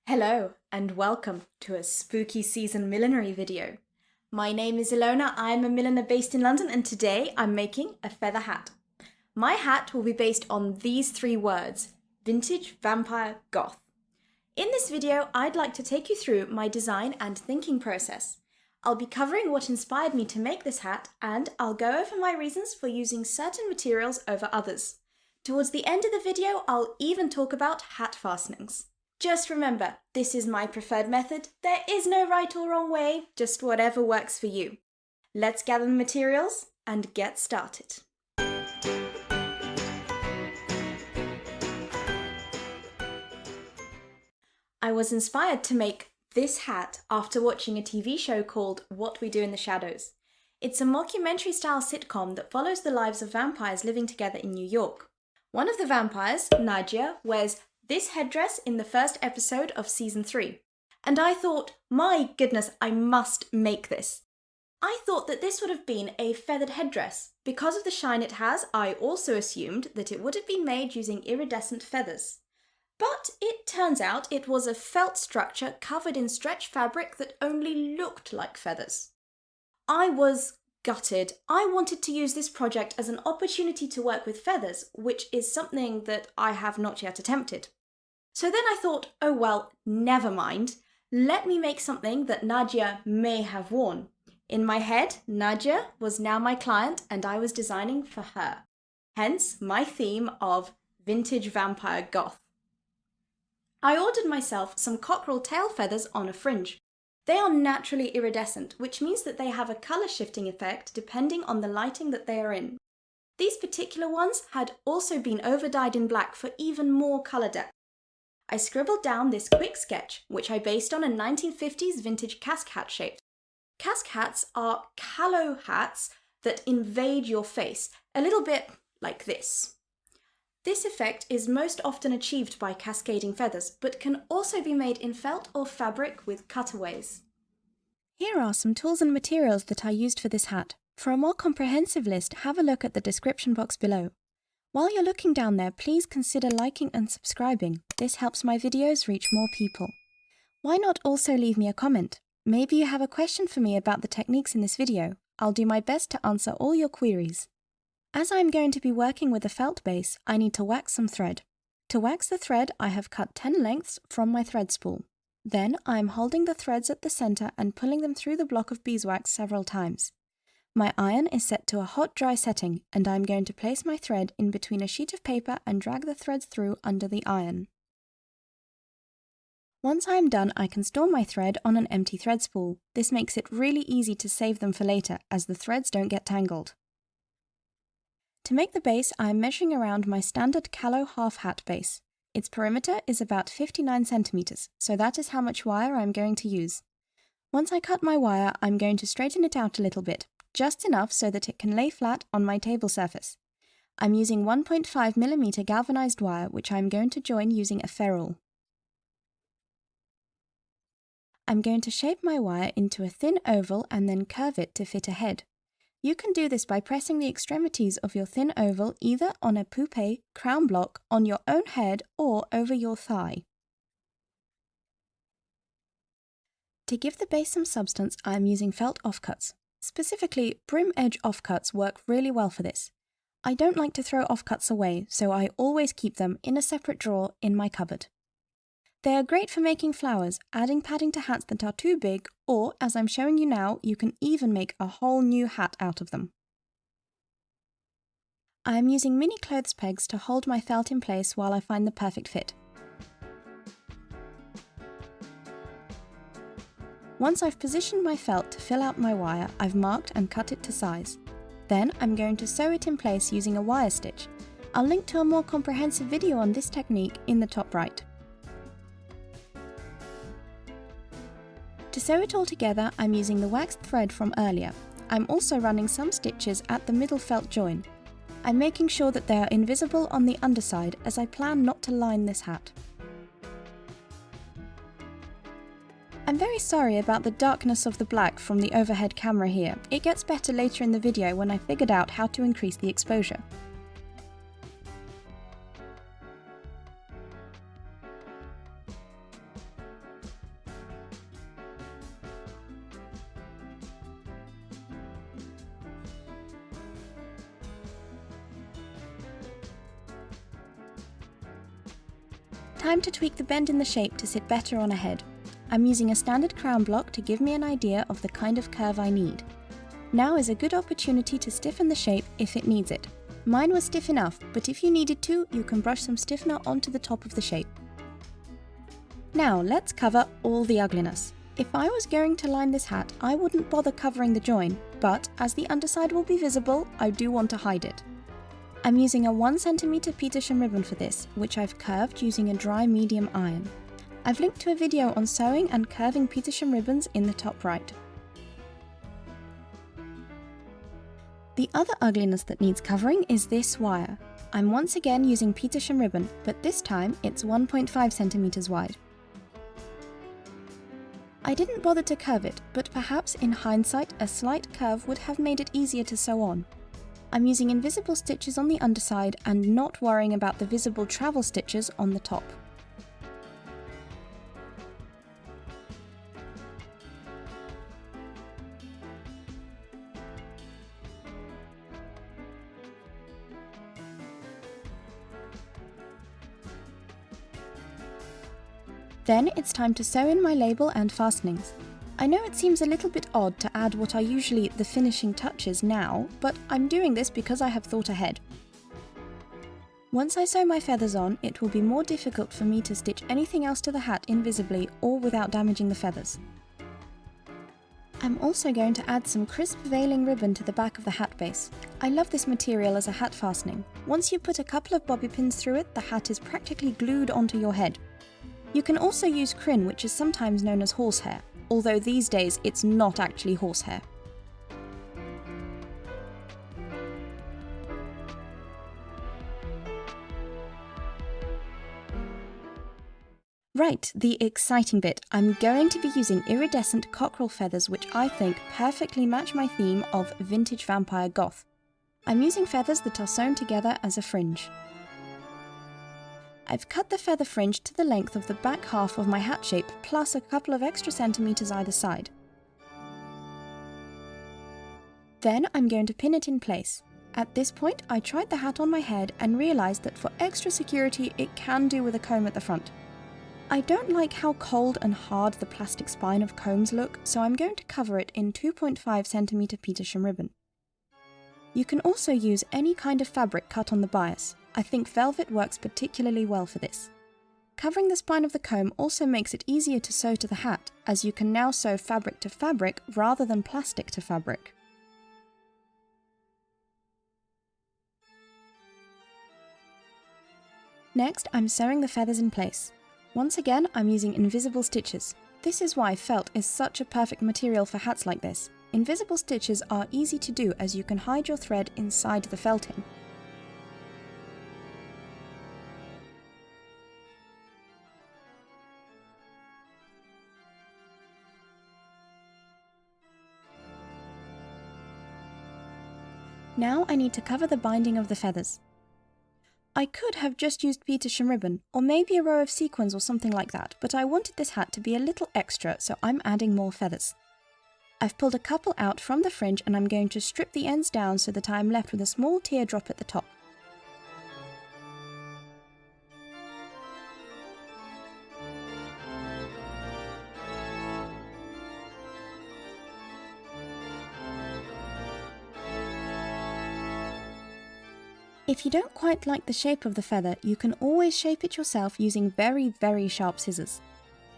Hello and welcome to a spooky season millinery video. My name is Ilona, I'm a milliner based in London and today I'm making a feather hat. My hat will be based on these three words, vintage, vampire, goth. In this video I'd like to take you through my design and thinking process. I'll be covering what inspired me to make this hat and I'll go over my reasons for using certain materials over others. Towards the end of the video I'll even talk about hat fastenings. Just remember, this is my preferred method. There is no right or wrong way, just whatever works for you. Let's gather the materials and get started. I was inspired to make this hat after watching a TV show called What We Do in the Shadows. It's a mockumentary-style sitcom that follows the lives of vampires living together in New York. One of the vampires, Nadia, wears this headdress in the first episode of season 3. And I thought, my goodness, I must make this. I thought that this would have been a feathered headdress. Because of the shine it has, I also assumed that it would have been made using iridescent feathers. But it turns out it was a felt structure covered in stretch fabric that only looked like feathers. I was gutted. I wanted to use this project as an opportunity to work with feathers, which is something that I have not yet attempted. So then I thought, oh well, never mind. Let me make something that Nadia may have worn. In my head, Nadia was now my client and I was designing for her. Hence my theme of vintage vampire goth. I ordered myself some cockerel tail feathers on a fringe. They are naturally iridescent, which means that they have a colour shifting effect depending on the lighting that they are in. These particular ones had also been over-dyed in black for even more colour depth. I scribbled down this quick sketch, which I based on a 1950s vintage casque hat shape. Casque hats are calo hats that invade your face, a little bit like this. This effect is most often achieved by cascading feathers, but can also be made in felt or fabric with cutaways. Here are some tools and materials that I used for this hat. For a more comprehensive list, have a look at the description box below. While you're looking down there, please consider liking and subscribing. This helps my videos reach more people. Why not also leave me a comment? Maybe you have a question for me about the techniques in this video. I'll do my best to answer all your queries. As I'm going to be working with a felt base, I need to wax some thread. To wax the thread, I have cut 10 lengths from my thread spool. Then I'm holding the threads at the center and pulling them through the block of beeswax several times. My iron is set to a hot dry setting and I'm going to place my thread in between a sheet of paper and drag the threads through under the iron. Once I am done, I can store my thread on an empty thread spool. This makes it really easy to save them for later as the threads don't get tangled. To make the base, I am measuring around my standard calo half hat base. Its perimeter is about 59 centimeters, so that is how much wire I am going to use. Once I cut my wire, I'm going to straighten it out a little bit. Just enough so that it can lay flat on my table surface. I'm using 1.5mm galvanized wire, which I'm going to join using a ferrule. I'm going to shape my wire into a thin oval and then curve it to fit a head. You can do this by pressing the extremities of your thin oval either on a poupée crown block on your own head or over your thigh. To give the base some substance, I am using felt offcuts. Specifically, Brim edge offcuts work really well for this. I don't like to throw offcuts away, so I always keep them in a separate drawer in my cupboard. They are great for making flowers, adding padding to hats that are too big, or, as I'm showing you now, you can even make a whole new hat out of them. I am using mini clothes pegs to hold my felt in place while I find the perfect fit. Once I've positioned my felt to fill out my wire, I've marked and cut it to size. Then I'm going to sew it in place using a wire stitch. I'll link to a more comprehensive video on this technique in the top right. To sew it all together, I'm using the waxed thread from earlier. I'm also running some stitches at the middle felt join. I'm making sure that they are invisible on the underside as I plan not to line this hat. I'm very sorry about the darkness of the black from the overhead camera here. It gets better later in the video when I figured out how to increase the exposure. time to tweak the bend in the shape to sit better on a head. I'm using a standard crown block to give me an idea of the kind of curve I need. Now is a good opportunity to stiffen the shape if it needs it. Mine was stiff enough, but if you needed to, you can brush some stiffener onto the top of the shape. Now let's cover all the ugliness. If I was going to line this hat, I wouldn't bother covering the join, but as the underside will be visible, I do want to hide it. I'm using a 1cm petersham ribbon for this, which I've curved using a dry medium iron. I've linked to a video on sewing and curving petersham ribbons in the top right. The other ugliness that needs covering is this wire. I'm once again using petersham ribbon, but this time it's 1.5 cm wide. I didn't bother to curve it, but perhaps in hindsight a slight curve would have made it easier to sew on. I'm using invisible stitches on the underside and not worrying about the visible travel stitches on the top. Then it's time to sew in my label and fastenings. I know it seems a little bit odd to add what are usually the finishing touches now, but I'm doing this because I have thought ahead. Once I sew my feathers on, it will be more difficult for me to stitch anything else to the hat invisibly or without damaging the feathers. I'm also going to add some crisp veiling ribbon to the back of the hat base. I love this material as a hat fastening. Once you put a couple of bobby pins through it, the hat is practically glued onto your head. You can also use crin, which is sometimes known as horsehair, although these days it's not actually horsehair. Right, the exciting bit. I'm going to be using iridescent cockerel feathers, which I think perfectly match my theme of vintage Vampire Goth. I'm using feathers that are sewn together as a fringe. I've cut the feather fringe to the length of the back half of my hat shape, plus a couple of extra centimeters either side. Then I'm going to pin it in place. At this point, I tried the hat on my head and realised that for extra security it can do with a comb at the front. I don't like how cold and hard the plastic spine of combs look, so I'm going to cover it in 2.5 cm petersham ribbon. You can also use any kind of fabric cut on the bias. I think velvet works particularly well for this. Covering the spine of the comb also makes it easier to sew to the hat, as you can now sew fabric to fabric rather than plastic to fabric. Next, I'm sewing the feathers in place. Once again, I'm using invisible stitches. This is why felt is such a perfect material for hats like this. Invisible stitches are easy to do as you can hide your thread inside the felting. Now I need to cover the binding of the feathers. I could have just used petersham ribbon, or maybe a row of sequins or something like that, but I wanted this hat to be a little extra, so I'm adding more feathers. I've pulled a couple out from the fringe and I'm going to strip the ends down so that I am left with a small teardrop at the top. If you don't quite like the shape of the feather, you can always shape it yourself using very, very sharp scissors.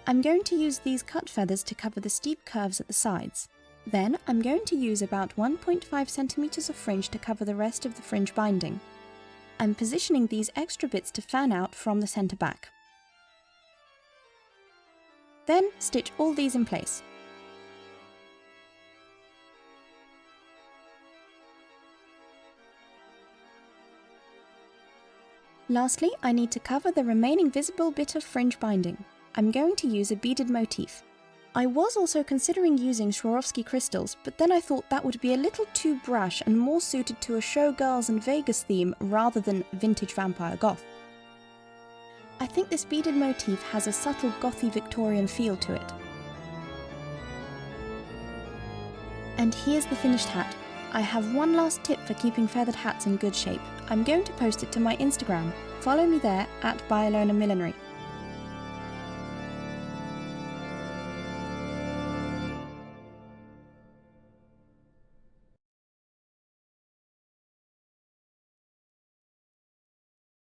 I'm going to use these cut feathers to cover the steep curves at the sides. Then I'm going to use about 1.5 centimeters of fringe to cover the rest of the fringe binding. I'm positioning these extra bits to fan out from the center back. Then stitch all these in place. Lastly, I need to cover the remaining visible bit of fringe binding. I'm going to use a beaded motif. I was also considering using Swarovski crystals, but then I thought that would be a little too brash and more suited to a showgirls and Vegas theme rather than vintage Vampire Goth. I think this beaded motif has a subtle gothy Victorian feel to it. And here's the finished hat. I have one last tip for keeping feathered hats in good shape. I'm going to post it to my Instagram. Follow me there @ByAlonaMillinery.